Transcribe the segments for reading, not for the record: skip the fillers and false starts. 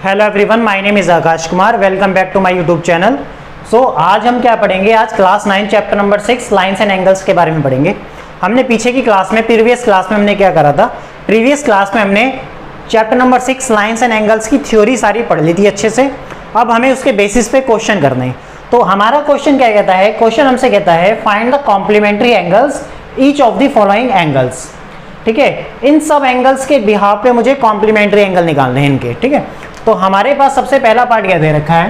Hello everyone, my name is Akash Kumar. Welcome back to my YouTube channel. So आज हम क्या पढ़ेंगे? आज class 9 chapter number 6 lines and angles के बारे में पढ़ेंगे। हमने पीछे की क्लास में प्रीवियस क्लास में हमने क्या करा था? प्रीवियस क्लास में हमने chapter number 6 lines and angles की थ्योरी सारी पढ़ ली थी अच्छे से। अब हमें उसके बेसिस पे क्वेश्चन करने हैं। तो हमारा क्वेश्चन क्या कहता है? क्वेश्चन हमसे कहता है find the complementary angles each of the following angles. ठीक है, इन सब एंगल्स के बिहाफ पे मुझे कॉम्प्लीमेंट्री एंगल निकालने हैं इनके। ठीक है, तो हमारे पास सबसे पहला पार्ट क्या दे रखा है?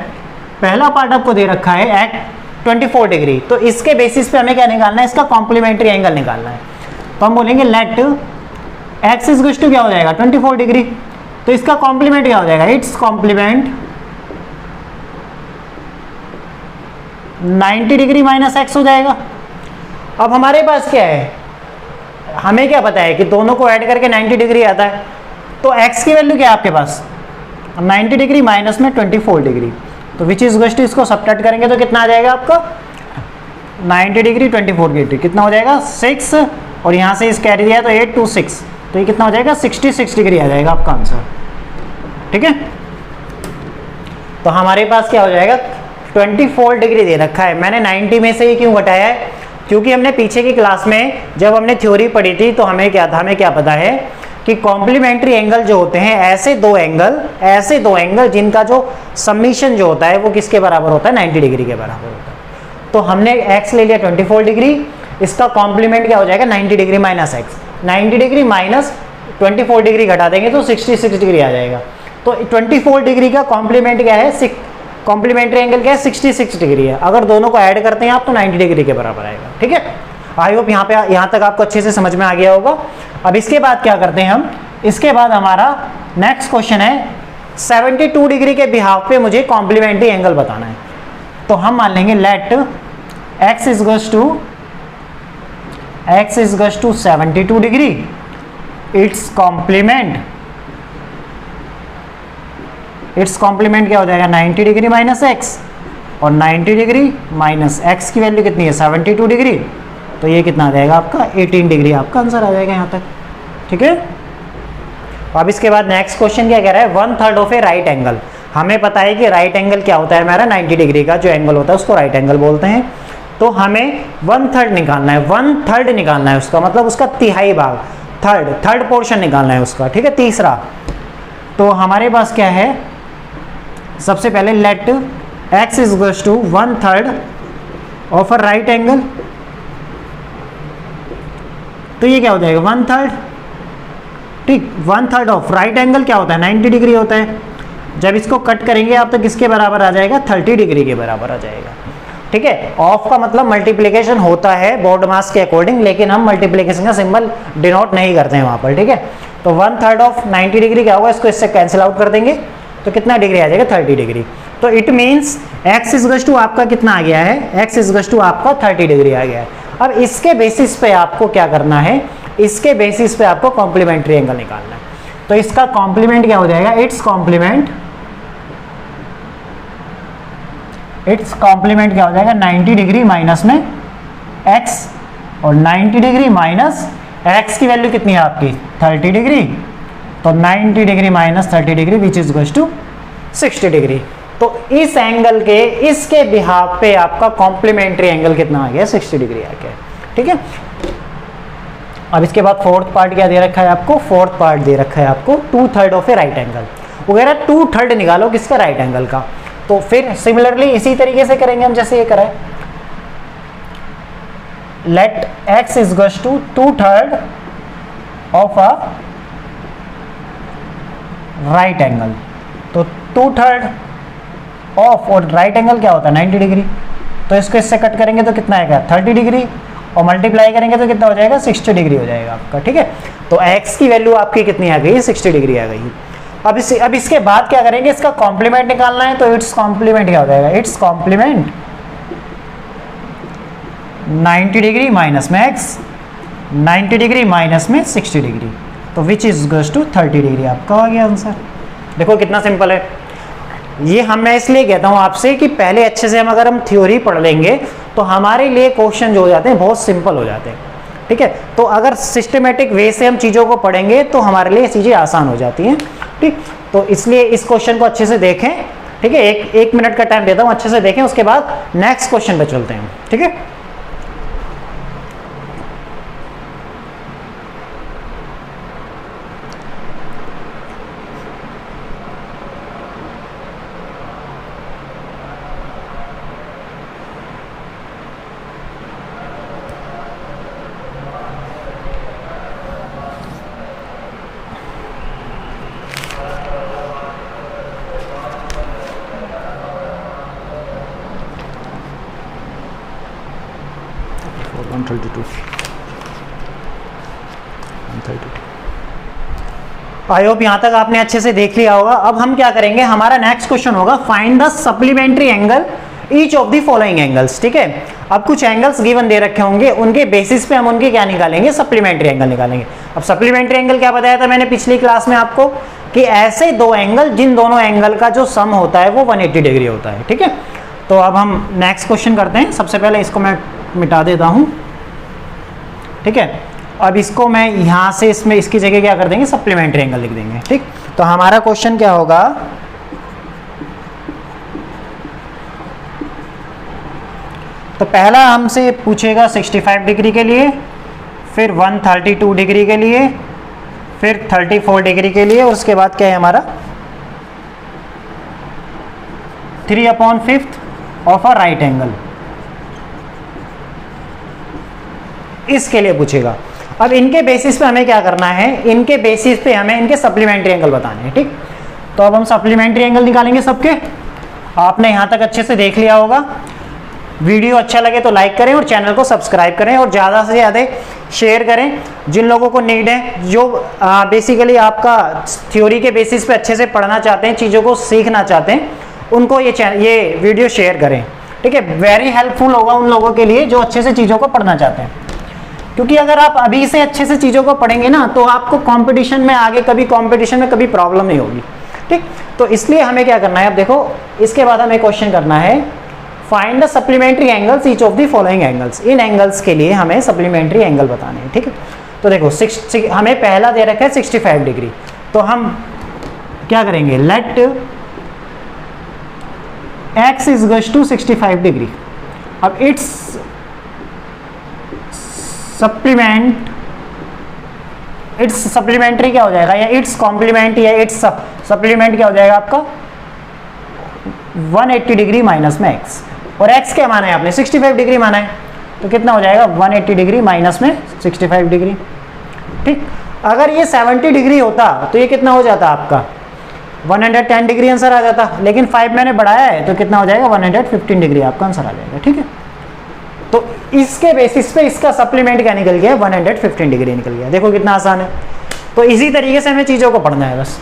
पहला पार्ट आपको दे रखा है एट 24 डिग्री। तो इसके बेसिस पे हमें क्या निकालना है? इसका कॉम्प्लीमेंट्री एंगल निकालना है। तो हम बोलेंगे let X is equal to क्या हो जाएगा? 24 डिग्री। तो इसका कॉम्प्लीमेंट क्या हो जाएगा? Its complement 90 degree minus x हो जाएगा। अब हमारे पास क्या है? हमें क्या पता है कि दोनों को ऐड करके 90 डिग्री आता है। तो x की वैल्यू क्या है आपके पास? 90 डिग्री माइनस में 24 डिग्री। तो विच इज इक्वल टू, इसको सब्ट्रैक्ट करेंगे तो कितना आ जाएगा आपका? 90 डिग्री 24 डिग्री कितना हो जाएगा? 6। और यहाँ से इस कैरी दिया तो 8 2 6, तो ये कितना हो जाएगा? 66 डिग्री आ जाएगा आपका आंसर। ठीक है, तो हमारे पास क्या हो जाएगा? 24 डिग्री दे रखा है। मैंने 90 में से ये क्यों घटाया है? क्योंकि हमने पीछे की क्लास में जब हमने थ्योरी पढ़ी थी तो हमें क्या था? हमें क्या पता है कि कॉम्प्लीमेंट्री एंगल जो होते हैं ऐसे दो एंगल जिनका जो समीशन जो होता है वो किसके बराबर होता है? 90 डिग्री के बराबर होता है। तो हमने x ले लिया 24 डिग्री, इसका कॉम्प्लीमेंट क्या हो जाएगा? 90 degree minus x. 90 degree minus 24 degree घटा देंगे तो 66 डिग्री आ जाएगा। तो 24 डिग्री का कॉम्प्लीमेंट क्या है? कॉम्प्लीमेंट्री एंगल क्या है? 66 डिग्री है। अगर दोनों को ऐड करते हैं आप तो 90 डिग्री के बराबर आएगा। ठीक है, आई होप यहाँ तक आपको अच्छे से समझ में आ गया होगा। अब इसके बाद क्या करते हैं हम? इसके बाद हमारा नेक्स्ट क्वेश्चन है 72 डिग्री के बिहाफ पे मुझे कॉम्प्लीमेंट्री एंगल बताना है। तो हम मान लेंगे let x is equal to 72 degree, its complement क्या हो जाएगा? 90 डिग्री माइनस एक्स, और 90 डिग्री माइनस एक्स की वैल्यू कितनी है? 72 डिग्री। तो ये कितना आ जाएगा आपका? 18 डिग्री आपका आंसर आ जाएगा यहाँ तक। ठीक है, अब इसके बाद नेक्स्ट क्वेश्चन क्या कह रहा है? 1/3 ऑफ ए राइट एंगल। हमें पता है कि राइट एंगल क्या होता है हमारा? 90 डिग्री का जो एंगल होता है उसको राइट एंगल बोलते हैं। तो हमें 1/3 निकालना है। 1/3 निकालना है उसका मतलब उसका तिहाई भाग, थर्ड पोर्शन निकालना है उसका। ठीक है, तीसरा। तो हमारे पास क्या है? सबसे पहले let x is equal to 1/3 of a right angle. तो ये क्या हो जाएगा? 1/3। ठीक, 1/3 ऑफ राइट एंगल क्या होता है? 90 डिग्री होता है। जब इसको कट करेंगे आप तो किसके बराबर आ जाएगा? 30 डिग्री के बराबर आ जाएगा। ठीक है, ऑफ का मतलब मल्टीप्लिकेशन होता है बोर्ड मास के अकॉर्डिंग, लेकिन हम मल्टीप्लिकेशन का सिंबल डिनोट नहीं करते हैं वहां पर। ठीक है, तो 1/3 ऑफ 90 डिग्री क्या होगा? इसको इससे कैंसिल आउट कर देंगे तो कितना डिग्री आ जाएगा? 30 डिग्री। तो it means x is equal to आपका कितना आ गया है? x इज इक्वल टू आपका 30 डिग्री आ गया है। अब इसके बेसिस पे आपको क्या करना है? इसके बेसिस पे आपको कॉम्प्लीमेंट्री एंगल निकालना है। तो इसका कॉम्प्लीमेंट क्या हो जाएगा? इट्स कॉम्प्लीमेंट क्या हो जाएगा? 90 डिग्री माइनस में x, और 90 डिग्री माइनस x की वैल्यू कितनी है आपकी? 30 डिग्री। तो 90 degree minus 30 degree which is equal to 60 degree. तो इस एंगल के इसके बिहाफ पे आपका कॉम्प्लीमेंट्री एंगल कितना आ गया? 60 डिग्री आ गया। ठीक है, अब इसके बाद फोर्थ पार्ट क्या दे रखा है आपको? फोर्थ पार्ट दे रखा है आपको 2/3 ऑफ ए राइट एंगल। वो कह रहा है 2/3 निकालो किसका? राइट एंगल का। तो फिर सिमिलरली इसी तरीके से करेंगे हम जैसे ये करा है। Let x is equal to 2/3 of a right angle. तो 2/3 ऑफ, और राइट एंगल क्या होता है? 90 डिग्री। तो इसको इससे कट करेंगे तो कितना आएगा? 30 डिग्री, और मल्टीप्लाई करेंगे तो कितना हो जाएगा? 60 डिग्री हो जाएगा आपका। ठीक है, तो x की वैल्यू आपकी कितनी आ गई? 60 डिग्री आ गई। अब इसके बाद क्या करेंगे? इसका कॉम्प्लीमेंट निकालना है। तो इट्स कॉम्प्लीमेंट क्या हो जाएगा? इट्स कॉम्प्लीमेंट 90 डिग्री माइनस में x, 90 डिग्री माइनस में 60 डिग्री। तो which is equal to 30 degree आपका आ गया आंसर। देखो कितना सिंपल है ये। मैं इसलिए कहता हूँ आपसे कि पहले अच्छे से अगर हम थ्योरी पढ़ लेंगे तो हमारे लिए क्वेश्चन जो हो जाते हैं बहुत सिंपल हो जाते हैं। ठीक है, तो अगर सिस्टमेटिक वे से हम चीज़ों को पढ़ेंगे तो हमारे लिए चीज़ें आसान हो जाती हैं। ठीक, तो इसलिए इस क्वेश्चन को अच्छे से देखें, ठीक है, एक मिनट का टाइम देता हूँ, अच्छे से देखें, उसके बाद नेक्स्ट क्वेश्चन पे चलते हैं, ठीक है। आई होप यहाँ तक आपने अच्छे से देख लिया होगा। अब हम क्या करेंगे, हमारा नेक्स्ट क्वेश्चन होगा find the supplementary angle each of the following angles, ठीक है। अब कुछ एंगल्स गिवन दे रखे होंगे, उनके बेसिस पे हम उनके क्या निकालेंगे, सप्लीमेंट्री एंगल निकालेंगे। अब सप्लीमेंट्री एंगल क्या बताया था मैंने पिछली क्लास में आपको, कि ऐसे दो एंगल जिन दोनों एंगल का जो सम होता है वो 180 डिग्री होता है, ठीक है। तो अब हम नेक्स्ट क्वेश्चन करते हैं। सबसे पहले इसको मैं मिटा देता हूँ, ठीक है। अब इसको मैं यहाँ से इसमें इसकी जगह क्या कर देंगे, सप्लीमेंट्री एंगल लिख देंगे, ठीक। तो हमारा क्वेश्चन क्या होगा, तो पहला हमसे पूछेगा 65 डिग्री के लिए, फिर 132 डिग्री के लिए, फिर 34 डिग्री के लिए, और उसके बाद क्या है हमारा 3/5 ऑफ अ राइट एंगल, इसके लिए पूछेगा। अब इनके बेसिस पे हमें क्या करना है, इनके बेसिस पे हमें इनके सप्लीमेंट्री एंगल बताने हैं, ठीक। तो अब हम सप्लीमेंट्री एंगल निकालेंगे सबके। आपने यहाँ तक अच्छे से देख लिया होगा। वीडियो अच्छा लगे तो लाइक करें और चैनल को सब्सक्राइब करें और ज़्यादा से ज़्यादा शेयर करें जिन लोगों को नीड है, जो बेसिकली आपका थ्योरी के बेसिस पे अच्छे से पढ़ना चाहते हैं, चीज़ों को सीखना चाहते हैं, उनको ये वीडियो शेयर करें, ठीक है। वेरी हेल्पफुल होगा उन लोगों के लिए जो अच्छे से चीज़ों को पढ़ना चाहते हैं, क्योंकि अगर आप अभी से अच्छे से चीज़ों को पढ़ेंगे ना तो आपको कंपटीशन में आगे कभी कंपटीशन में कभी प्रॉब्लम नहीं होगी, ठीक। तो इसलिए हमें क्या करना है, अब देखो इसके बाद हमें क्वेश्चन करना है find the supplementary angles each of the following angles. In angles के लिए हमें सप्लीमेंट्री एंगल बताने हैं, ठीक है। तो देखो हमें पहला दे रखा है 65 डिग्री, तो हम क्या करेंगे, let x is equal to 65 degree. अब इट्स सप्लीमेंट्री क्या हो जाएगा, या इट्स कॉम्प्लीमेंट या इट्स सप्लीमेंट क्या हो जाएगा आपका 180 डिग्री माइनस में x, और x क्या माना है आपने 65 डिग्री माना है, तो कितना हो जाएगा 180 डिग्री माइनस में 65 डिग्री, ठीक। अगर ये 70 डिग्री होता तो ये कितना हो जाता आपका 110 डिग्री आंसर आ जाता, लेकिन 5 मैंने बढ़ाया है तो कितना हो जाएगा 115 डिग्री आपका आंसर आ जाएगा, ठीक है। तो इसके बेसिस पे इसका सप्लीमेंट क्या निकल गया, 115 डिग्री निकल गया। देखो कितना आसान है। तो इसी तरीके से हमें चीज़ों को पढ़ना है बस।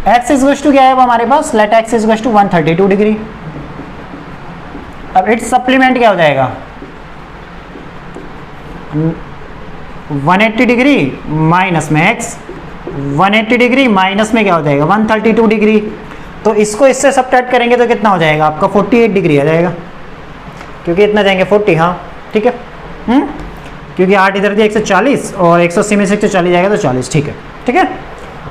x इज इक्वल टू क्या है अब हमारे पास, let x is equal to 132 degree. अब इट्स सप्लीमेंट क्या हो जाएगा 180 डिग्री माइनस में x, 180 डिग्री माइनस में क्या हो जाएगा 132 डिग्री। तो इसको इससे सब्ट्रैक्ट करेंगे तो कितना हो जाएगा आपका 48 डिग्री आ जाएगा, क्योंकि इतना जाएंगे 40, हाँ ठीक है, क्योंकि 8 इधर दिया 140 और 180 में से 140 जाएगा तो 40, ठीक है, ठीक है।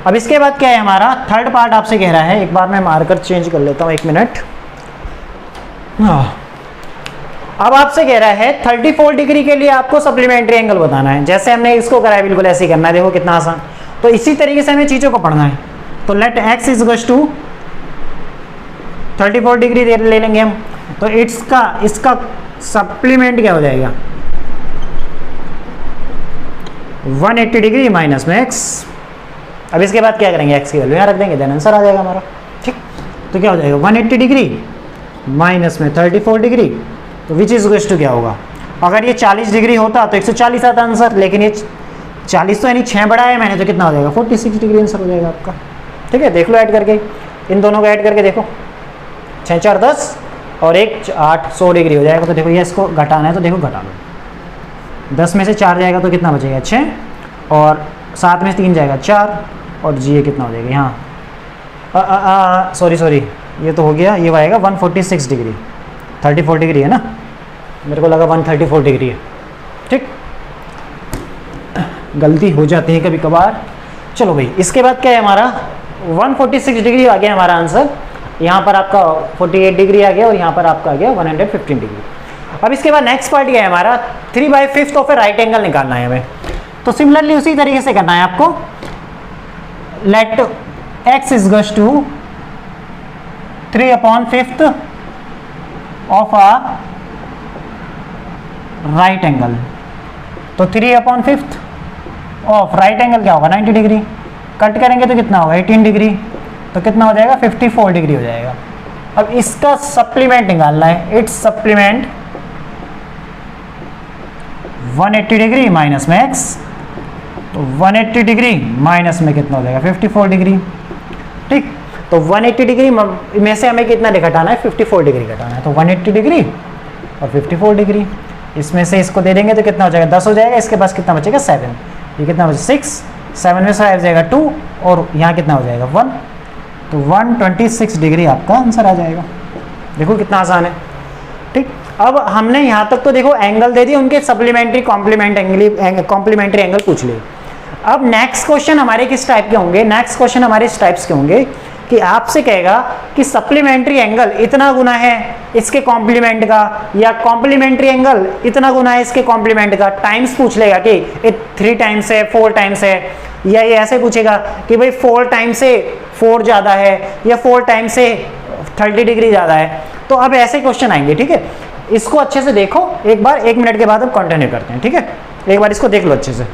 अब इसके बाद क्या है हमारा थर्ड पार्ट आपसे कह रहा है, एक बार मैं मार्कर चेंज कर लेता हूँ, 1 मिनट। अब आपसे कह रहा है 34 डिग्री के लिए आपको सप्लीमेंट्री एंगल बताना है, जैसे हमने इसको करा है बिल्कुल ऐसे ही करना है। देखो कितना आसान। तो इसी तरीके से हमें चीज़ों को पढ़ना है। तो let x is equal to 34 degree ले लेंगे हम, तो इसका सप्लीमेंट क्या हो जाएगा 180 डिग्री माइनस में x। अब इसके बाद क्या करेंगे, x की वैल्यू यहाँ रख देंगे, देन आंसर आ जाएगा हमारा, ठीक। तो क्या हो जाएगा 180 डिग्री माइनस में 34 डिग्री, तो विच इज इक्वल टू क्या होगा, अगर ये 40 डिग्री होता तो 140 आता आंसर, लेकिन ये 40 तो यानी 6 बढ़ाया मैंने, तो कितना हो जाएगा 46 डिग्री आंसर हो जाएगा आपका, ठीक है। देख लो ऐड करके, इन दोनों को ऐड करके देखो, 6 4 10 और 1 8 100 डिग्री हो जाएगा। तो देखो ये इसको घटाना है तो देखो घटा लो, 10 में से 4 जाएगा तो कितना बचेगा 6, और 7 में से 3 जाएगा 4, और जी ये कितना हो जाएगा यहाँ सॉरी ये तो हो गया, ये आएगा 146 डिग्री, 34 डिग्री है ना, मेरे को लगा 134 डिग्री है, ठीक। गलती हो जाती है कभी कभार। चलो भाई, इसके बाद क्या है हमारा 146 डिग्री आ गया हमारा आंसर। यहाँ पर आपका 48 डिग्री आ गया और यहाँ पर आपका आ गया 115 डिग्री। अब इसके बाद नेक्स्ट पार्ट क्या है हमारा 3/5 ऑफ ए राइट एंगल निकालना है हमें। तो सिमिलरली उसी तरीके से करना है आपको। Let x is equals to 3/5 of a right angle. तो 3/5 ऑफ राइट एंगल क्या होगा 90 डिग्री। कट करेंगे तो कितना होगा 18 डिग्री, तो कितना हो जाएगा 54 डिग्री हो जाएगा। अब इसका सप्लीमेंट निकालना है। इट्स सप्लीमेंट 180 डिग्री माइनस में x, तो 180 डिग्री माइनस में कितना हो जाएगा 54 डिग्री। ठीक, तो 180 डिग्री में से हमें कितना घटाना है 54 डिग्री घटाना है। तो 180 डिग्री और 54 डिग्री, इसमें से इसको दे देंगे तो कितना हो जाएगा 10 हो जाएगा। इसके पास कितना बचेगा 7, ये कितना बचेगा 6, 7 में से आ जाएगा 2 और यहाँ कितना हो जाएगा 1, तो 126 डिग्री आपका आंसर आ जाएगा। देखो कितना आसान है। ठीक, अब हमने यहाँ तक तो देखो एंगल दे दिए, उनके सप्लीमेंट्री कॉम्प्लीमेंट्री एंगल पूछ लिए। अब नेक्स्ट क्वेश्चन हमारे किस टाइप के होंगे, नेक्स्ट क्वेश्चन हमारे इस टाइप्स के होंगे कि आपसे कहेगा कि सप्लीमेंट्री एंगल इतना गुना है इसके कॉम्प्लीमेंट का, या कॉम्प्लीमेंट्री एंगल इतना गुना है इसके कॉम्प्लीमेंट का। टाइम्स पूछ लेगा कि 3 टाइम्स है 4 टाइम्स है, या ये ऐसे पूछेगा कि भाई 4 टाइम्स से 4 ज़्यादा है या 4 टाइम्स से 30 डिग्री ज़्यादा है। तो अब ऐसे क्वेश्चन आएंगे। ठीक है, इसको अच्छे से देखो एक बार, 1 मिनट के बाद हम कंटिन्यू करते हैं। ठीक है, एक बार इसको देख लो अच्छे से।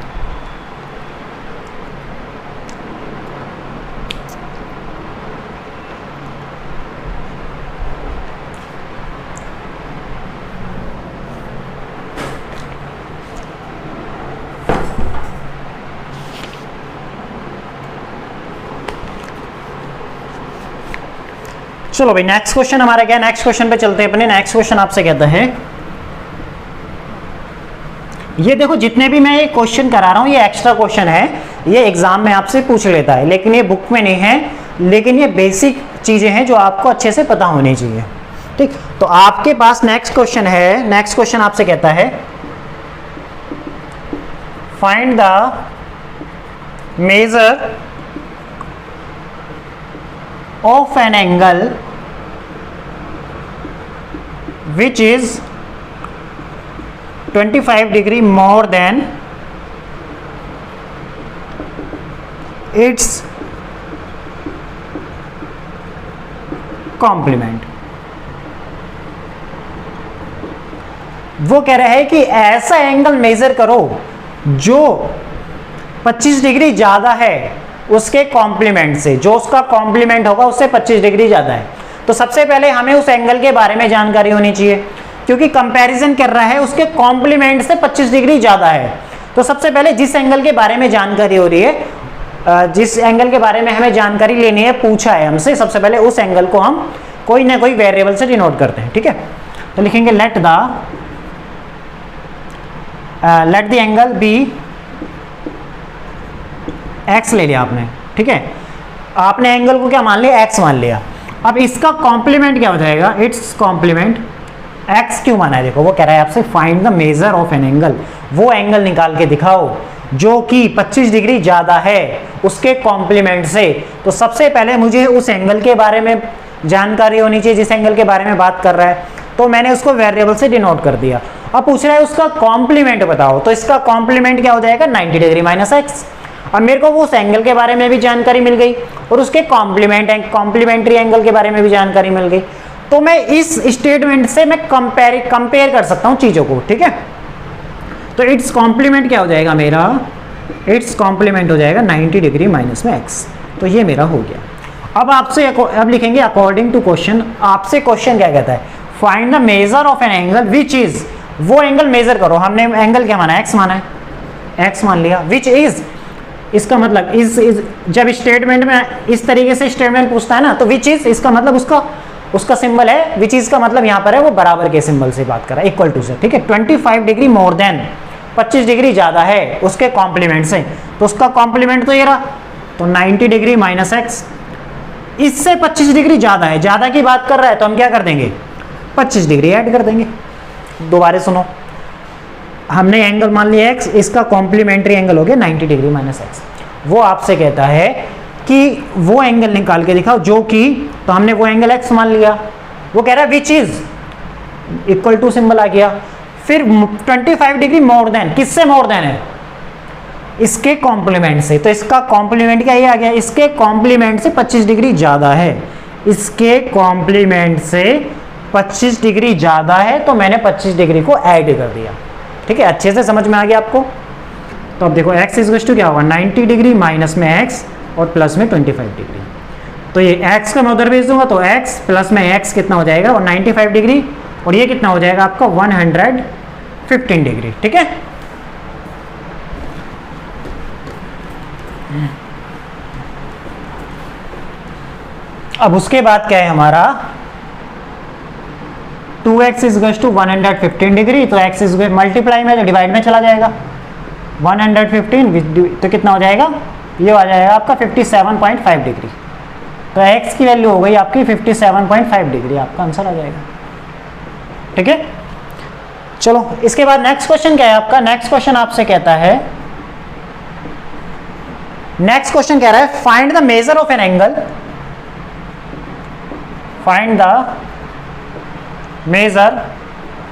चलो भाई, नेक्स्ट क्वेश्चन हमारा क्या है, नेक्स्ट क्वेश्चन पे चलते हैं अपने। नेक्स्ट क्वेश्चन आपसे कहता है, ये देखो जितने भी मैं ये क्वेश्चन करा रहा हूं ये एक्स्ट्रा क्वेश्चन है, ये एग्जाम में आपसे पूछ लेता है, लेकिन ये बुक में नहीं है, लेकिन ये बेसिक चीजें हैं जो आपको अच्छे से पता होनी चाहिए। ठीक, तो आपके पास नेक्स्ट क्वेश्चन है। नेक्स्ट क्वेश्चन आपसे कहता है find the measure of an angle which is 25 degree more than its complement। वो कह रहा है कि ऐसा एंगल मेजर करो जो 25 डिग्री ज्यादा है उसके कॉम्प्लीमेंट से, जो उसका कॉम्प्लीमेंट होगा उससे 25 डिग्री ज्यादा है। तो सबसे पहले हमें उस एंगल के बारे में जानकारी होनी चाहिए, क्योंकि कंपैरिजन कर रहा है उसके कॉम्प्लीमेंट से 25 डिग्री ज्यादा है। तो सबसे पहले जिस एंगल के बारे में जानकारी हो रही है, जिस एंगल के बारे में हमें जानकारी लेनी है, पूछा है हमसे, सबसे पहले उस एंगल को हम कोई ना कोई वेरिएबल से डिनोट करते हैं। ठीक है, तो लिखेंगे let the angle be x ले लिया आपने। ठीक है, आपने एंगल को क्या मान लिया x मान लिया। अब इसका कॉम्प्लीमेंट क्या हो जाएगा, इट्स कॉम्प्लीमेंट x क्यों माना है, देखो वो कह रहा है आपसे find the measure of an angle, वो एंगल निकाल के दिखाओ जो कि 25 डिग्री ज्यादा है उसके कॉम्प्लीमेंट से। तो सबसे पहले मुझे उस एंगल के बारे में जानकारी होनी चाहिए जिस एंगल के बारे में बात कर रहा है, तो मैंने उसको वेरिएबल से डिनोट कर दिया। अब पूछ रहा है उसका कॉम्प्लीमेंट बताओ, तो इसका कॉम्प्लीमेंट क्या हो जाएगा 90 डिग्री माइनस एक्स। अब मेरे को वो उस एंगल के बारे में भी जानकारी मिल गई और उसके कॉम्प्लीमेंट्री एंगल के बारे में भी जानकारी मिल गई, तो मैं इस स्टेटमेंट से मैं कंपेयर कर सकता हूं चीजों को। ठीक है, तो इट्स कॉम्प्लीमेंट क्या हो जाएगा मेरा, इट्स कॉम्प्लीमेंट हो जाएगा 90 डिग्री माइनस में एक्स। तो ये मेरा हो गया। अब आपसे अब लिखेंगे अकॉर्डिंग टू क्वेश्चन। आपसे क्वेश्चन क्या कहता है, find the measure of an angle which is, वो एंगल मेजर करो। हमने एंगल क्या माना है, एक्स माना है, एक्स मान लिया। विच इज, इसका मतलब इज जब स्टेटमेंट में इस तरीके से स्टेटमेंट पूछता है ना, तो विच इज इसका मतलब उसका सिंबल है, विच इज का मतलब यहाँ पर है वो बराबर के सिंबल से बात कर रहा है, इक्वल टू से। ठीक है, 25 डिग्री मोर देन, 25 डिग्री ज्यादा है उसके कॉम्प्लीमेंट से, तो उसका कॉम्प्लीमेंट तो ये रहा, तो 90 डिग्री माइनस एक्स। इससे 25 डिग्री ज्यादा है, ज्यादा की बात कर रहा है तो हम क्या कर देंगे 25 डिग्री ऐड कर देंगे। दोबारा सुनो, हमने एंगल मान लिया x, इसका कॉम्प्लीमेंट्री एंगल हो गया 90 डिग्री माइनस एक्स। वो आपसे कहता है कि वो एंगल निकाल के दिखाओ जो कि, तो हमने वो एंगल x मान लिया, वो कह रहा है which is equal to symbol आ गया, फिर 25 डिग्री मोर देन, किससे मोर देन है? इसके कॉम्प्लीमेंट से। तो इसका कॉम्प्लीमेंट क्या ये आ गया, इसके कॉम्प्लीमेंट से 25 डिग्री ज्यादा है, इसके कॉम्प्लीमेंट से 25 डिग्री ज्यादा है, तो मैंने 25 डिग्री को ऐड कर दिया। ठीक है, अच्छे से समझ में आ गया आपको? तो अब देखो x इज टू क्या होगा, 90 डिग्री माइनस में x और प्लस में 25 डिग्री। तो ये x का मैं उधर भेज दूंगा, तो x प्लस में x कितना हो जाएगा, और 95 डिग्री, और ये कितना हो जाएगा आपका 115 डिग्री। ठीक है, अब उसके बाद क्या है हमारा, 2x इज टू 115 डिग्री, तो x इज मल्टीप्लाई में, तो डिवाइड में चला जाएगा, 115 तो कितना हो जाएगा, ये आ जाएगा आपका 57.5 डिग्री। तो x की वैल्यू हो गई आपकी 57.5 डिग्री, आपका आंसर आ जाएगा। ठीक है, चलो इसके बाद नेक्स्ट क्वेश्चन क्या है आपका, नेक्स्ट क्वेश्चन आपसे कहता है, नेक्स्ट क्वेश्चन कह रहा है find the measure of an angle, find the measure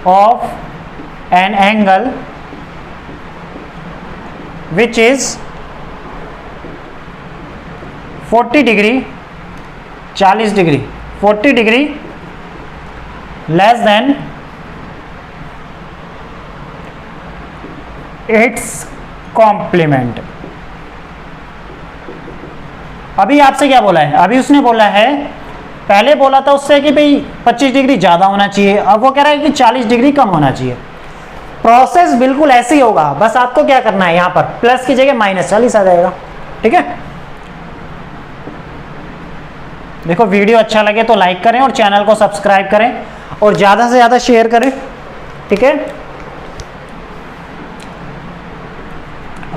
of an angle which is 40 degree 40 degree 40 degree less than its complement. अभी आपसे क्या बोला है, अभी उसने बोला है, पहले बोला था उससे कि भाई 25 डिग्री ज्यादा होना चाहिए, अब वो कह रहा है कि 40 डिग्री कम होना चाहिए। प्रोसेस बिल्कुल ऐसे ही होगा, बस आपको क्या करना है, यहां पर प्लस की जगह -40 आ जाएगा। ठीक है, देखो वीडियो अच्छा लगे तो लाइक करें और चैनल को सब्सक्राइब करें और ज्यादा से ज्यादा शेयर करें। ठीक है,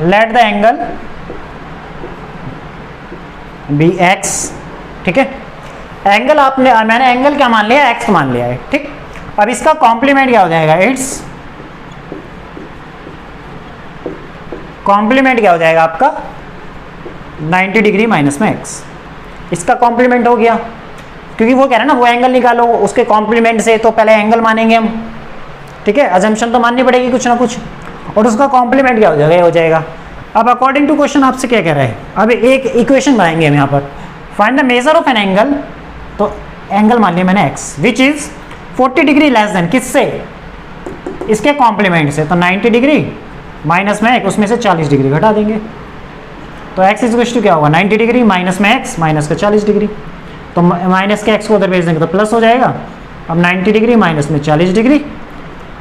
let the angle be x। ठीक है, एंगल आपने, मैंने एंगल क्या मान लिया, x मान लिया है। ठीक, अब इसका कॉम्प्लीमेंट क्या हो जाएगा, इट्स कॉम्प्लीमेंट क्या हो जाएगा आपका 90 डिग्री माइनस में x। इसका कॉम्प्लीमेंट हो गया, क्योंकि वो कह रहा है ना वो एंगल निकालो उसके कॉम्प्लीमेंट से, तो पहले एंगल मानेंगे हम। ठीक है, अजम्पशन तो माननी पड़ेगी कुछ ना कुछ, और उसका कॉम्प्लीमेंट क्या हो जाएगा, हो जाएगा। अब अकॉर्डिंग टू क्वेश्चन आपसे क्या कह रहा है, अब एक इक्वेशन बनाएंगे हम यहाँ पर, find the measure of an angle, तो एंगल मान लिया मैंने x which is 40 degree less then, किससे, इसके कॉम्प्लीमेंट से, तो 90 डिग्री माइनस में x, उसमें से 40 डिग्री घटा देंगे, तो x इज टू क्या होगा 90 डिग्री माइनस में x माइनस का 40 डिग्री, तो माइनस के x को उधर भेज देंगे तो प्लस हो जाएगा। अब 90 डिग्री माइनस में 40 डिग्री,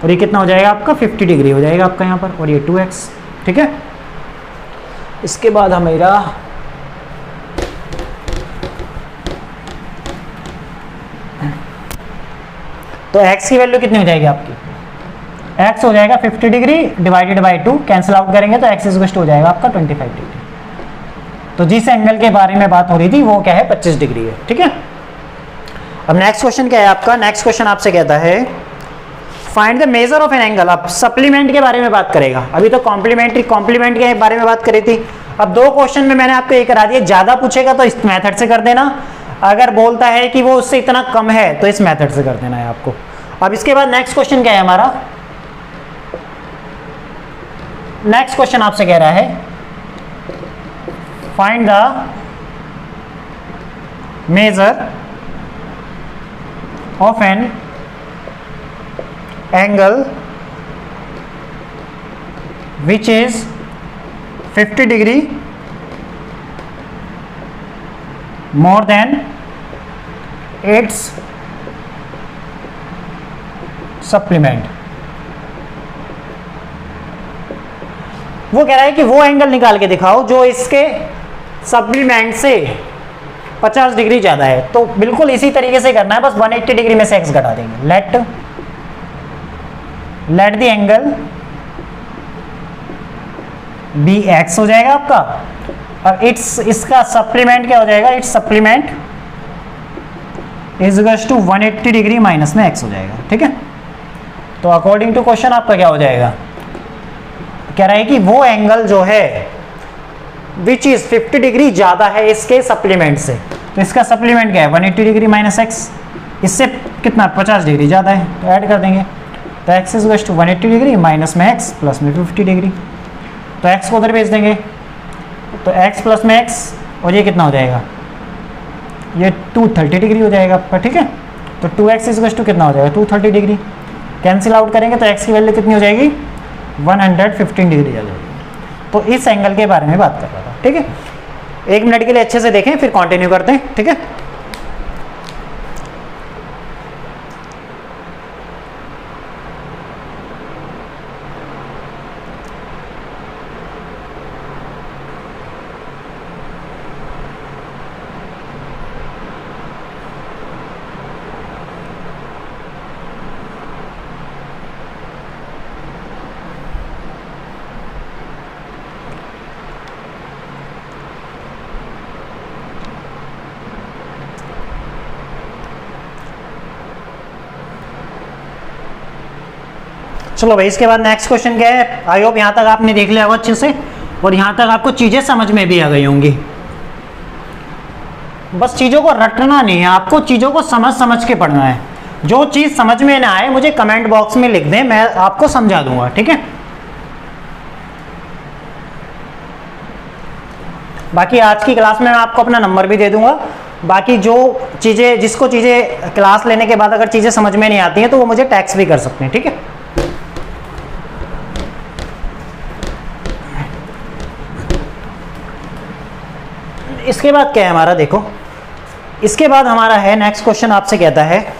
और ये कितना हो जाएगा आपका 50 डिग्री हो जाएगा आपका यहाँ पर, और ये 2x। ठीक है, इसके बाद हमेरा तो x की वैल्यू कितनी हो जाएगी आपकी, x हो जाएगा 50 degree divided by 2, cancel out करेंगे तो x इज हो जाएगा आपका 25 डिग्री। तो जिस एंगल के बारे में बात हो रही थी वो क्या है 25 डिग्री है। ठीक है, अब नेक्स्ट क्वेश्चन क्या है आपका, नेक्स्ट क्वेश्चन आपसे कहता है find the measure of an angle. अब सप्लीमेंट के बारे में बात करेगा, अभी तो कॉम्प्लीमेंट्री कॉम्प्लीमेंट के बारे में बात करी थी। अब दो क्वेश्चन में मैंने आपको ये करा दिया, ज्यादा पूछेगा तो इस मेथड से कर देना, अगर बोलता है कि वो उससे इतना कम है तो इस मेथड से कर देना है आपको। अब इसके बाद नेक्स्ट क्वेश्चन क्या है हमारा, नेक्स्ट क्वेश्चन आपसे कह रहा है find the measure of an angle which is 50 degree more than it's supplement. वो कह रहा है कि वो एंगल निकाल के दिखाओ जो इसके सप्लीमेंट से 50 डिग्री ज्यादा है। तो बिल्कुल इसी तरीके से करना है, बस 180 डिग्री में से x घटा देंगे। Let the angle be x हो जाएगा आपका। अब इसका सप्लीमेंट क्या हो जाएगा, it's supplement is equals to 180 degree minus में x हो जाएगा। ठीक है, तो अकॉर्डिंग टू क्वेश्चन आपका क्या हो जाएगा, कह रहा है कि वो एंगल जो है विच इज 50 डिग्री ज्यादा है इसके सप्लीमेंट से। तो इसका सप्लीमेंट क्या है 180 डिग्री माइनस एक्स, इससे कितना 50 डिग्री ज़्यादा है, तो ऐड कर देंगे। तो X is to 180 degree minus में एक्स प्लस में 50 डिग्री, तो एक्स को उधर भेज देंगे। तो एक्स प्लस में एक्स और ये कितना हो जाएगा, ये 230 डिग्री हो जाएगा आपका, ठीक है। तो 2x इज टू कितना हो जाएगा 230 डिग्री, कैंसिल आउट करेंगे तो x की वैल्यू कितनी हो जाएगी 115 डिग्री आ जाएगी। तो इस एंगल के बारे में बात कर रहा था, ठीक है। 1 मिनट के लिए अच्छे से देखें फिर कंटिन्यू करते हैं, ठीक है। चलो भाई, इसके बाद नेक्स्ट क्वेश्चन क्या है। आई होप यहाँ तक आपने देख लिया होगा अच्छे से, और यहाँ तक आपको चीज़ें समझ में भी आ गई होंगी। बस चीज़ों को रटना नहीं है, आपको चीज़ों को समझ समझ के पढ़ना है। जो चीज़ समझ में ना आए मुझे कमेंट बॉक्स में लिख दें, मैं आपको समझा दूंगा, ठीक है। बाकी आज की क्लास में मैं आपको अपना नंबर भी दे दूंगा। बाकी जो चीज़ें, जिसको चीज़ें क्लास लेने के बाद अगर चीज़ें समझ में नहीं आती हैं तो वो मुझे टैक्स भी कर सकते हैं, ठीक है। इसके बाद क्या है हमारा, देखो इसके बाद हमारा है नेक्स्ट क्वेश्चन। आपसे कहता है,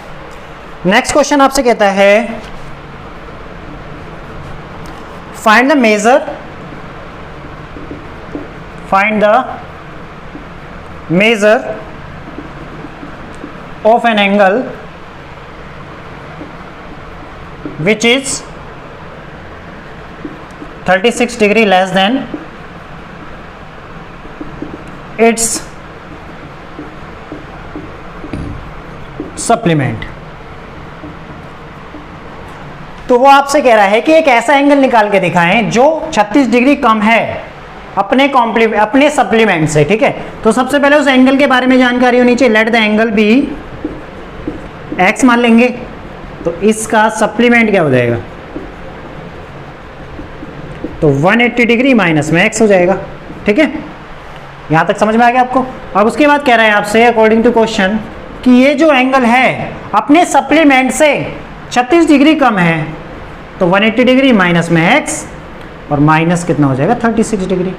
नेक्स्ट क्वेश्चन आपसे कहता है find the measure of an angle which is 36 degree less than it's supplement. तो वो आपसे कह रहा है कि एक ऐसा एंगल निकाल के दिखाएं जो 36 डिग्री कम है अपने सप्लीमेंट से, ठीक है। तो सबसे पहले उस एंगल के बारे में जानकारी होनी चाहिए। Let the angle be X मान लेंगे, तो इसका सप्लीमेंट क्या हो जाएगा, तो 180 डिग्री माइनस में एक्स हो जाएगा, ठीक है। यहां तक समझ में आ गया आपको। अब उसके बाद कह रहा है आपसे अकॉर्डिंग टू क्वेश्चन कि ये जो एंगल है अपने सप्लीमेंट से 36 डिग्री कम है, तो 180 डिग्री माइनस में एक्स और माइनस कितना हो जाएगा 36 डिग्री।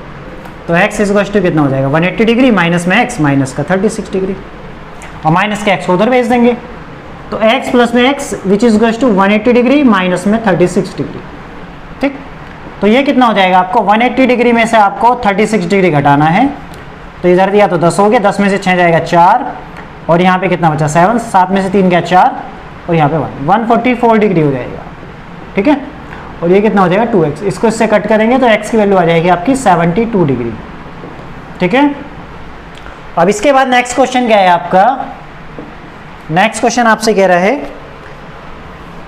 तो एक्स इज इक्वल टू कितना हो जाएगा 180 डिग्री माइनस में एक्स माइनस का 36 डिग्री, और माइनस के एक्स को उधर भेज देंगे। तो एक्स प्लस में X which is equal to 180 degree minus में 36 डिग्री, ठीक। तो ये कितना हो जाएगा आपको 180 डिग्री में से आपको 36 डिग्री घटाना है। तो इधर दिया तो 10 हो गया, 10 में से 6 जाएगा 4, और यहाँ पे कितना बचा 7, 7 में से 3 गया 4, और यहाँ पे 144 डिग्री हो जाएगा, ठीक है। और ये कितना हो जाएगा 2x, इसको इससे कट करेंगे तो x की वैल्यू आ जाएगी आपकी 72 डिग्री, ठीक है। अब इसके बाद नेक्स्ट क्वेश्चन क्या है आपका, नेक्स्ट क्वेश्चन आपसे कह रहा है,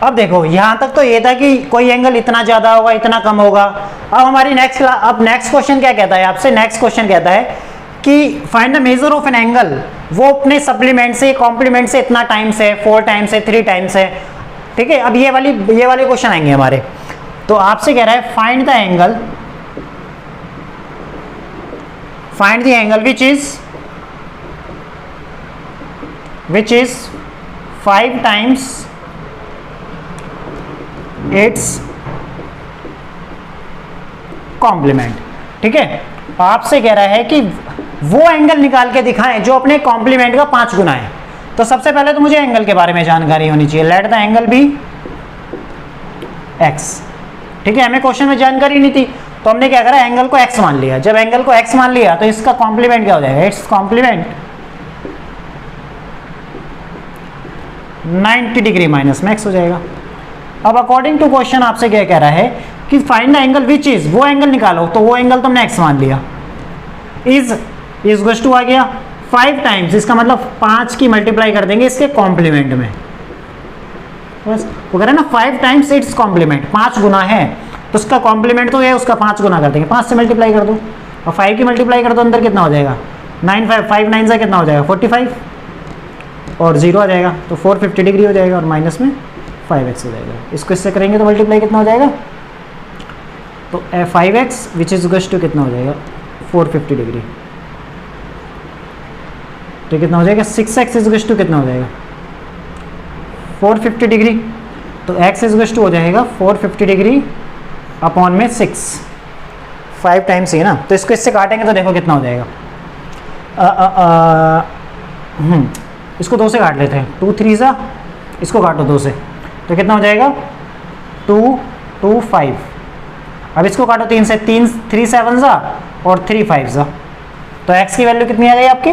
अब देखो यहाँ तक तो ये था कि कोई एंगल इतना ज़्यादा होगा इतना कम होगा। अब हमारी नेक्स्ट क्वेश्चन क्या कहता है आपसे, नेक्स्ट क्वेश्चन कहता है कि find the measure of an angle, वो अपने सप्लीमेंट से कॉम्प्लीमेंट से इतना टाइम्स है, 4 टाइम्स है, 3 टाइम्स है, ठीक है। अब ये वाले क्वेश्चन आएंगे हमारे। तो आपसे कह रहा है find the angle which is 5 times its complement, ठीक है। आपसे कह रहा है कि वो एंगल निकाल के दिखाएं जो अपने कॉम्प्लीमेंट का 5 गुना है। तो सबसे पहले तो मुझे एंगल के बारे में जानकारी होनी चाहिए। Let the angle be X, ठीक है। हमें क्वेश्चन में जानकारी नहीं थी तो हमने क्या करा, एंगल को एक्स मान लिया। जब एंगल को एक्स मान लिया तो इसका कॉम्प्लीमेंट क्या हो जाएगा, इट्स कॉम्प्लीमेंट 90 डिग्री माइनस में एक्स हो जाएगा। अब अकॉर्डिंग टू क्वेश्चन आपसे क्या कह रहा है कि find the angle which is, वो एंगल निकालो। तो वो एंगल तुमने एक्स मान लिया, इज इक्वल टू आ गया 5 टाइम्स, इसका मतलब 5 की मल्टीप्लाई कर देंगे इसके कॉम्प्लीमेंट में, बस वो कह रहे हैं ना 5 टाइम्स इट्स कॉम्प्लीमेंट, 5 गुना है। तो उसका कॉम्प्लीमेंट तो ये उसका 5 गुना कर देंगे, 5 से मल्टीप्लाई कर दो और 5 की मल्टीप्लाई कर दो, अंदर कितना हो जाएगा 9 5 9 से कितना हो जाएगा 45 और 0 आ जाएगा, तो 450 डिग्री हो जाएगा और माइनस में 5x हो जाएगा। इसको इससे करेंगे तो मल्टीप्लाई कितना हो जाएगा, तो 5x which is equals to कितना हो जाएगा 450 डिग्री, तो कितना हो जाएगा 6x इज इक्वल्स टू कितना हो जाएगा 450 डिग्री, तो x इज इक्वल्स टू हो जाएगा 450 डिग्री अपॉन में 6, 5 टाइम्स ही ना, तो इसको इससे काटेंगे तो देखो कितना हो जाएगा। इसको 2 से काट लेते हैं, 2 3 सा, इसको काटो 2 से, तो कितना हो जाएगा 2 2 5, अब इसको काटो 3 से, 3 3 7 सा और 3 5 सा, तो x की वैल्यू कितनी आ गई आपकी,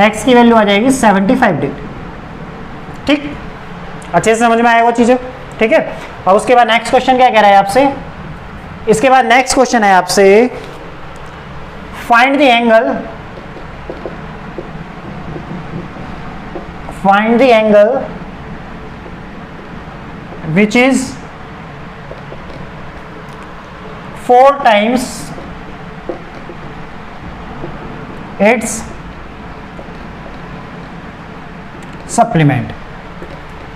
x की वैल्यू आ जाएगी 75 डिग्री। ठीक, अच्छे से समझ में आया वो चीज़ें, ठीक है। और उसके बाद नेक्स्ट क्वेश्चन क्या कह रहा है आपसे, इसके बाद नेक्स्ट क्वेश्चन है आपसे find the angle, find the angle which is 4 times it's supplement,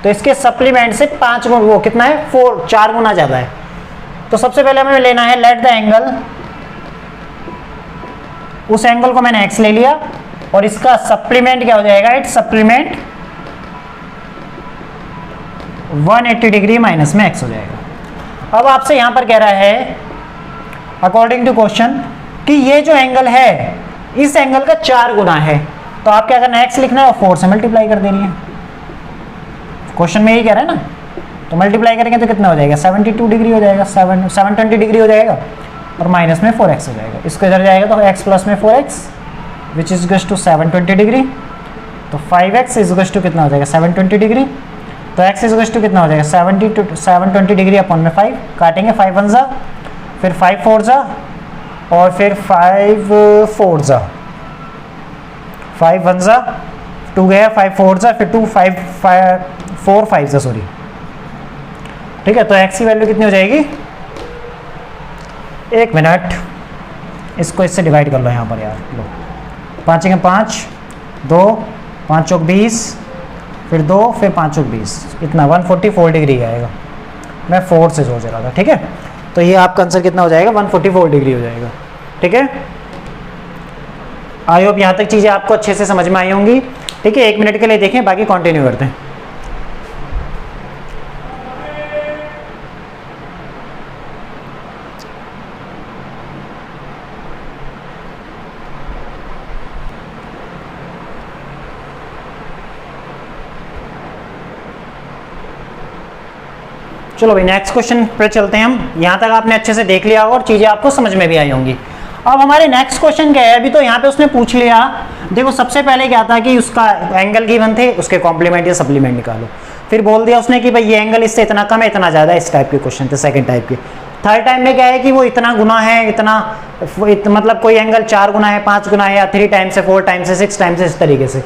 तो इसके सप्लीमेंट से 5 गुना, वो कितना है 4 गुना ज्यादा है। तो सबसे पहले हमें लेना है लेट द एंगल, उस एंगल को मैंने x ले लिया और इसका सप्लीमेंट क्या हो जाएगा, इट्स सप्लीमेंट 180 डिग्री माइनस में x हो जाएगा। अब आपसे यहां पर कह रहा है अकॉर्डिंग टू क्वेश्चन कि ये जो एंगल है इस एंगल का 4 गुना है, तो आप क्या करना है x लिखना है और 4 से मल्टीप्लाई कर देनी है, क्वेश्चन में यही कह रहा है ना, तो मल्टीप्लाई करेंगे तो कितना हो जाएगा 72 डिग्री हो जाएगा, 720 डिग्री हो जाएगा और माइनस में 4x हो जाएगा। इसको इधर जाएगा तो x प्लस में 4x which is equals to 720 degree, तो 5x इज इक्वल्स टू कितना हो जाएगा 720 डिग्री, तो x इज इक्वल्स टू कितना हो जाएगा 720 डिग्री अपॉन में 5, काटेंगे 5 1 जा, फिर 5 4 जा और फिर 5 4 जा, 5 1 जा 2 गया, 5 4 जा, फिर 2 5 4 5 जा सॉरी, ठीक है। तो x की वैल्यू कितनी हो जाएगी, 1 मिनट, इसको इससे डिवाइड कर लो यहाँ पर यार, लो 5 के 5 2 5 चौक 20 फिर 2 फिर 5 चौक 20, इतना 144 डिग्री आएगा, मैं 4 से सोच रहा था, ठीक है। तो ये आपका आंसर कितना हो जाएगा 144 डिग्री हो जाएगा, ठीक है। आई होप यहाँ तक चीज़ें आपको अच्छे से समझ में आई होंगी, ठीक है। 1 मिनट के लिए देखें, बाकी कंटिन्यू करते हैं। चलो भाई नेक्स्ट क्वेश्चन पे चलते हैं हम, यहाँ तक आपने अच्छे से देख लिया होगा और चीज़ें आपको समझ में भी आई होंगी। अब हमारे नेक्स्ट क्वेश्चन क्या है, अभी तो यहाँ पे उसने पूछ लिया, देखो सबसे पहले क्या था कि उसका एंगल गिवन थे, उसके कॉम्प्लीमेंट या सप्लीमेंट निकालो, फिर बोल दिया उसने कि भाई ये एंगल इससे इतना कम है इतना ज़्यादा है, इस टाइप के क्वेश्चन थे सेकंड टाइप के। थर्ड टाइप में क्या है कि वो इतना गुना है, मतलब कोई एंगल 4 गुना है 5 गुना है या 3 टाइम्स है 4 टाइम्स है 6 टाइम्स है, इस तरीके से।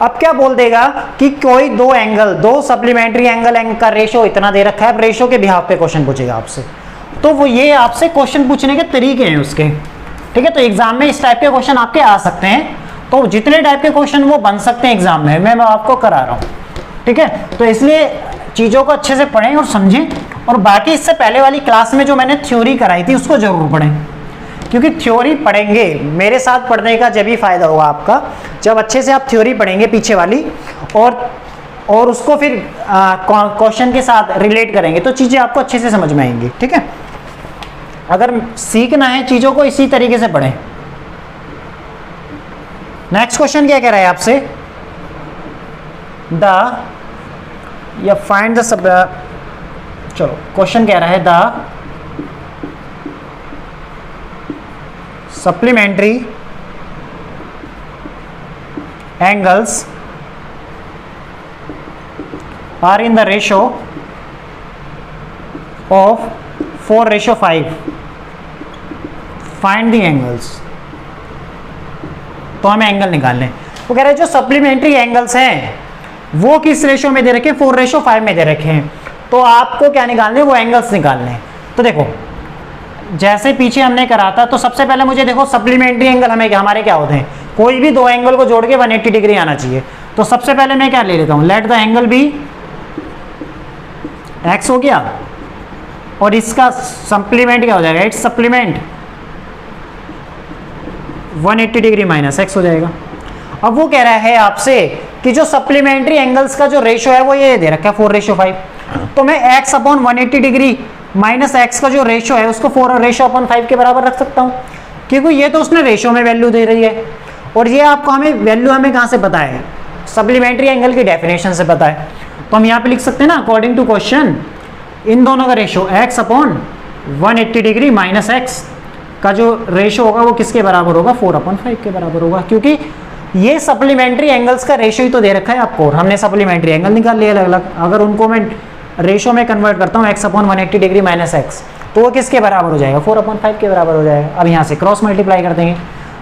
अब क्या बोल देगा कि कोई 2 एंगल, 2 सप्लीमेंट्री एंगल का रेशो इतना दे रखा है, रेशो के बिहाफ पे क्वेश्चन पूछेगा आपसे, तो वो ये आपसे क्वेश्चन पूछने के तरीके हैं उसके, ठीक है। तो एग्जाम में इस टाइप के क्वेश्चन आपके आ सकते हैं, तो जितने टाइप के क्वेश्चन वो बन सकते हैं एग्जाम में, मैं आपको करा रहा हूँ, ठीक है। तो इसलिए चीज़ों को अच्छे से पढ़ें और समझें, और बाकी इससे पहले वाली क्लास में जो मैंने थ्योरी कराई थी उसको जरूर पढ़ें, क्योंकि थ्योरी पढ़ेंगे मेरे साथ पढ़ने का जब भी फायदा होगा आपका, जब अच्छे से आप थ्योरी पढ़ेंगे पीछे वाली और उसको फिर क्वेश्चन के साथ रिलेट करेंगे तो चीज़ें आपको अच्छे से समझ में आएंगी, ठीक है। अगर सीखना है चीज़ों को इसी तरीके से पढ़ें। नेक्स्ट क्वेश्चन क्या कह रहा है आपसे, या फाइंड द चलो क्वेश्चन कह रहा है the supplementary angles are in the ratio of 4:5, find the angles. तो हमें एंगल निकालने, वो कह रहे हैं जो सप्लीमेंट्री एंगल्स हैं वो किस रेशो में दे रखे हैं, 4:5 में दे रखे हैं, तो आपको क्या निकालने, वो एंगल्स निकालने हैं। तो देखो जैसे पीछे हमने करा था, तो सबसे पहले मुझे देखो सप्लीमेंट्री एंगल हमारे क्या होते हैं, कोई भी दो एंगल को जोड़ के 180 डिग्री आना चाहिए। तो सबसे पहले मैं क्या ले लेता हूं, let the angle be x हो गया, और इसका सप्लीमेंट क्या हो जाएगा, it's supplement 180 degree minus x हो जाएगा। अब वो कह रहा है आपसे कि जो सप्लीमेंट्री एंगल्स का जो रेशो है वो ये दे रखा है 4:5, तो मैं x upon 180 degree minus x का जो रेशो है उसको 4:5 के बराबर रख सकता हूँ, क्योंकि ये तो उसने रेशो में वैल्यू दे रही है, और ये आपको वैल्यू हमें कहाँ से पता है, सप्लीमेंट्री एंगल की डेफिनेशन से पता है। तो हम यहाँ पे लिख सकते हैं ना, अकॉर्डिंग टू क्वेश्चन इन दोनों का ratio x upon 180 degree minus x का जो रेशो होगा वो किसके बराबर होगा, 4/5 के बराबर होगा, क्योंकि ये सप्लीमेंट्री एंगल्स का रेशो ही तो दे रखा है आपको, और हमने सप्लीमेंट्री एंगल निकाल लिया अलग अलग। अगर उनको मैं रेशो में कन्वर्ट करता हूँ x upon 180 degree minus x, तो वो किसके बराबर हो जाएगा, 4/5 के बराबर हो जाएगा। अब यहाँ से क्रॉस मल्टीप्लाई कर देंगे,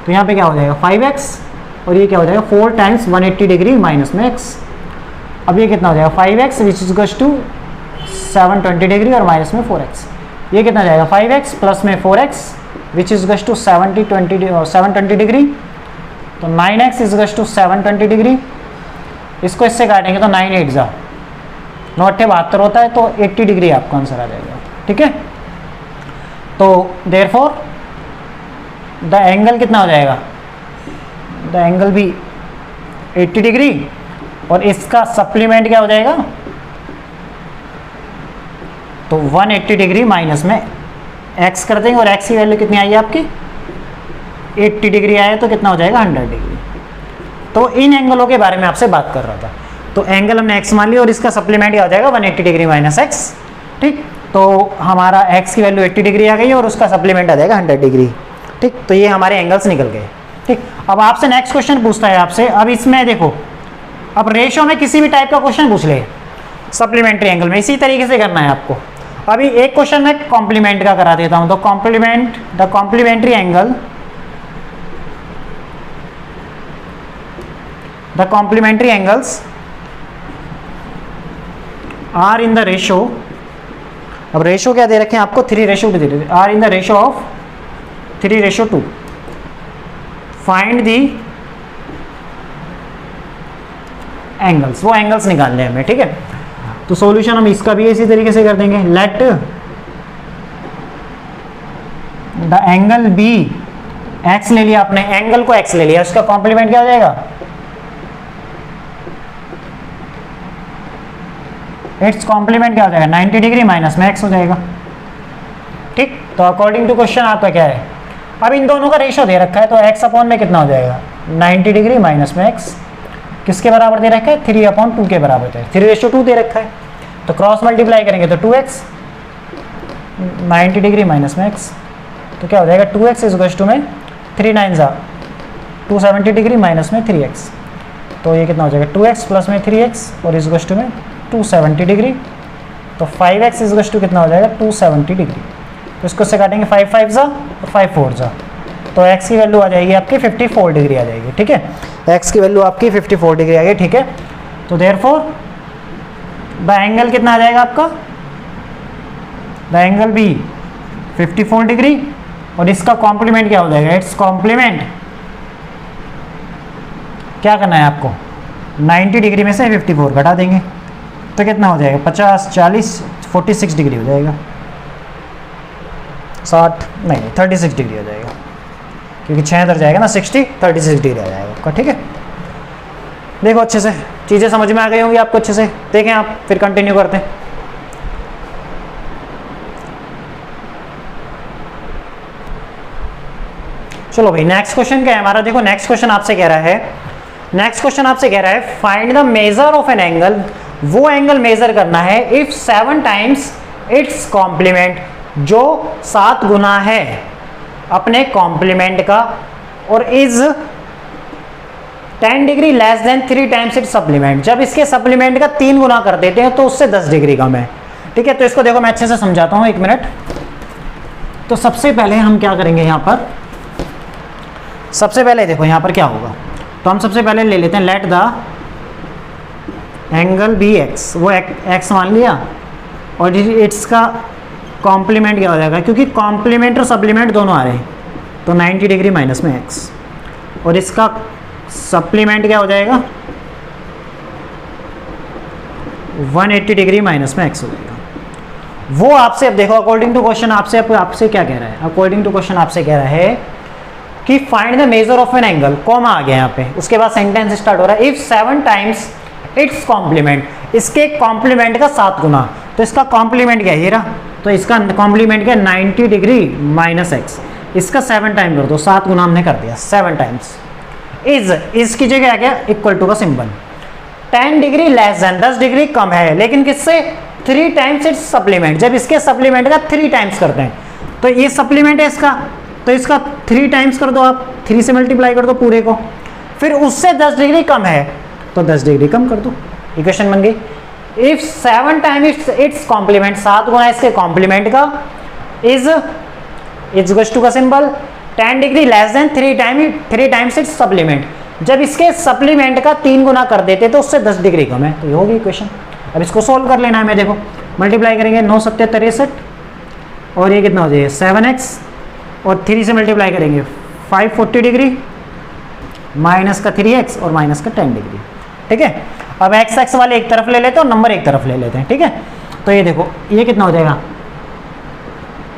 तो यहाँ पे क्या हो जाएगा 5x, और ये क्या हो जाएगा 4 टाइम्स 180 डिग्री माइनस में x। अब ये कितना हो जाएगा 5x which is equals to 720 degree और माइनस में 4x। ये कितना हो जाएगा 5x प्लस में 4x which is equals to 720 degree, तो 9x is equals to 720 degree. इसको इससे काटेंगे तो 9 8 जा 9 8 72 होता है, तो 80 डिग्री आपका आंसर आ जाएगा। ठीक है, तो देयरफॉर द एंगल कितना हो जाएगा, द एंगल भी 80 डिग्री, और इसका सप्लीमेंट क्या हो जाएगा, तो 180 डिग्री माइनस में x कर देंगे, और x की वैल्यू कितनी आई है आपकी 80 डिग्री आया, तो कितना हो जाएगा 100 डिग्री। तो इन एंगलों के बारे में आपसे बात कर रहा था, तो एंगल हमने x मान लिया, और इसका सप्लीमेंट क्या हो जाएगा 180 डिग्री माइनस एक्स। ठीक, तो हमारा x की वैल्यू 80 डिग्री आ गई, और उसका सप्लीमेंट आ जाएगा 100 डिग्री। ठीक, तो ये हमारे एंगल्स निकल गए। ठीक, अब आपसे नेक्स्ट क्वेश्चन पूछता है आपसे, अब इसमें देखो, अब रेशो में किसी भी टाइप का क्वेश्चन पूछ ले सप्लीमेंट्री एंगल में, इसी तरीके से करना है आपको। अभी एक क्वेश्चन मैं कॉम्प्लीमेंट का करा देता हूं, तो the complementary angle, the complementary angles are in the ratio, अब रेशो क्या दे रखे हैं आपको 3:2 दे रखे, are in the ratio of 3:2। Find the angles, वो एंगल्स निकालने हैं हमें। ठीक है, तो सॉल्यूशन हम इसका भी इसी तरीके से कर देंगे, let the angle be, x ले लिया आपने, एंगल को एक्स ले लिया, उसका कॉम्प्लीमेंट क्या हो जाएगा, इट्स कॉम्प्लीमेंट क्या हो जाएगा 90 डिग्री माइनस में एक्स हो जाएगा। ठीक, तो अकॉर्डिंग टू क्वेश्चन आपका क्या है, अब इन दोनों का रेशो दे रखा है, तो x अपॉन में कितना हो जाएगा 90 डिग्री माइनस में x, किसके बराबर दे रखा है 3/2 के बराबर है, 3:2 दे रखा है, तो क्रॉस मल्टीप्लाई करेंगे तो 2x 90 डिग्री माइनस में x, तो क्या हो जाएगा 2x इज इक्वल्स टू में 3 9 जा 270 डिग्री माइनस में 3x, तो ये कितना हो जाएगा 2x प्लस में 3x और इज इक्वल्स टू में 270 डिग्री, तो 5x इज इक्वल्स टू कितना हो जाएगा 270 डिग्री। तो इसको से काटेंगे 5 5 जा और 5 4 जा, तो x की वैल्यू आ जाएगी आपकी 54 डिग्री आ जाएगी। ठीक है, x की वैल्यू आपकी 54 डिग्री आ गई। ठीक है, तो देयरफॉर द एंगल कितना आ जाएगा आपका, द एंगल भी 54 डिग्री, और इसका कॉम्प्लीमेंट क्या हो जाएगा, इट्स कॉम्प्लीमेंट क्या करना है आपको 90 डिग्री में से 54 घटा देंगे, तो कितना हो जाएगा 50 40 46 डिग्री हो जाएगा, 36 डिग्री हो जाएगा, क्योंकि 6 इधर जाएगा ना 60 36 डिग्री आ जाएगा आपका। ठीक है, देखो अच्छे से चीज़ें समझ में आ गई होंगी आपको, अच्छे से देखें आप, फिर कंटिन्यू करते हैं। चलो भाई नेक्स्ट क्वेश्चन क्या है हमारा, देखो नेक्स्ट क्वेश्चन आपसे कह रहा है find the measure of an angle, वो एंगल मेजर करना है इफ 7 टाइम्स इट्स कॉम्प्लीमेंट, जो 7 गुना है अपने कॉम्प्लीमेंट का, और is 10 degree less then 3 times it's supplement, जब इसके सप्लीमेंट का 3 गुना कर देते हैं तो उससे 10 डिग्री कम है। ठीक है, तो इसको देखो मैं अच्छे से समझाता हूं, 1 मिनट। तो सबसे पहले हम क्या करेंगे यहाँ पर, सबसे पहले देखो यहाँ पर क्या होगा, तो हम सबसे पहले ले लेते हैं let the angle be x, वो एक्स मान लिया, और इट्स का कॉम्प्लीमेंट क्या हो जाएगा, क्योंकि कॉम्प्लीमेंट और सप्लीमेंट दोनों आ रहे हैं, तो 90 डिग्री माइनस में x, और इसका सप्लीमेंट क्या हो जाएगा 180 डिग्री माइनस में x हो जाएगा। वो आपसे, अब देखो अकॉर्डिंग टू क्वेश्चन आपसे क्या कह रहा है, अकॉर्डिंग टू क्वेश्चन आपसे कह रहा है कि find the measure of an angle, comma आ गया यहाँ पे, उसके बाद सेंटेंस स्टार्ट हो रहा है, इफ 7 टाइम्स इट्स कॉम्प्लीमेंट, इसके कॉम्प्लीमेंट का 7 गुना, तो इसका कॉम्प्लीमेंट क्या है ये रहा, तो इसका कॉम्प्लीमेंट क्या 90 डिग्री माइनस एक्स, इसका 7 टाइम कर दो, 7 गुना हमने कर दिया 7 टाइम्स, इज की जगह आ गया इक्वल टू का symbol, 10 degree less than 10 degree कम है, लेकिन किससे 3 टाइम्स इट्स सप्लीमेंट, जब इसके सप्लीमेंट का 3 टाइम्स करते हैं, तो ये सप्लीमेंट है इसका, तो इसका 3 टाइम्स कर दो आप, 3 से मल्टीप्लाई कर दो पूरे को, फिर उससे 10 डिग्री कम है तो 10 डिग्री कम कर दो, इक्वेशन बन गई। इफ 7 टाइम इट्स कॉम्प्लीमेंट, 7 गुना इसके कॉम्प्लीमेंट का, इज इक्वल्स टू का symbol, 10 degree less then 3 times it's supplement, जब इसके सप्लीमेंट का 3 गुना कर देते तो उससे 10 डिग्री कम है, तो ये होगी इक्वेशन। अब इसको सोल्व कर लेना है, मैं देखो मल्टीप्लाई करेंगे 9 7 63, और ये कितना हो जाएगा 7x, और 3 से मल्टीप्लाई करेंगे 540 डिग्री माइनस का 3x और माइनस का 10 डिग्री, ठीक है। अब x वाले एक तरफ ले लेते हैं और नंबर एक तरफ ले लेते हैं, ठीक है। तो ये देखो ये कितना हो जाएगा,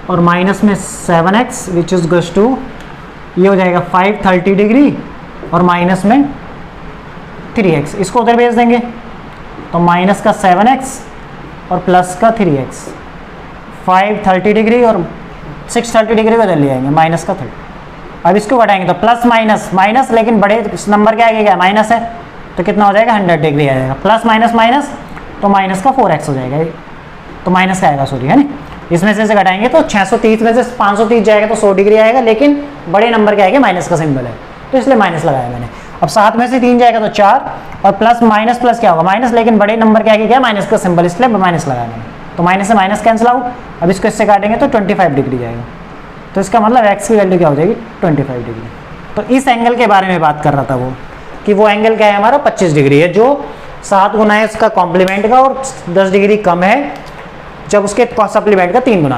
और माइनस में 7x which is goes to, ये हो जाएगा 530 डिग्री और माइनस में 3x, इसको उधर भेज देंगे, तो माइनस का 7x और प्लस का 3x, 530 डिग्री और 630 डिग्री को उधर ले आएंगे, माइनस का 30। अब इसको घटाएंगे तो प्लस माइनस माइनस, लेकिन बड़े नंबर के आगे क्या माइनस है, तो कितना हो जाएगा 100 डिग्री आ जाएगा, प्लस माइनस माइनस, तो माइनस का 4x हो जाएगा, तो माइनस का आएगा सॉरी, है ना। इसमें से घटाएंगे तो 630 में से 530 जाएगा तो 100 डिग्री आएगा, लेकिन बड़े नंबर के आगे माइनस का सिंबल है, तो इसलिए माइनस लगाया मैंने। अब 7 में से 3 जाएगा तो 4, और प्लस माइनस प्लस क्या होगा माइनस, लेकिन बड़े नंबर के आगे क्या माइनस का सिंबल, इसलिए माइनस लगाया मैंने, तो माइनस से माइनस कैंसिल आउट। अब इसको इससे काटेंगे तो 25 डिग्री जाएगा, तो इसका मतलब x की वैल्यू क्या हो जाएगी 25 डिग्री। तो इस एंगल के बारे में बात कर रहा था वो, कि वो एंगल क्या है हमारा 25 डिग्री है, जो 7 गुना है उसका कॉम्प्लीमेंट का और 10 डिग्री कम है जब उसके सप्लीमेंट का 3 गुना।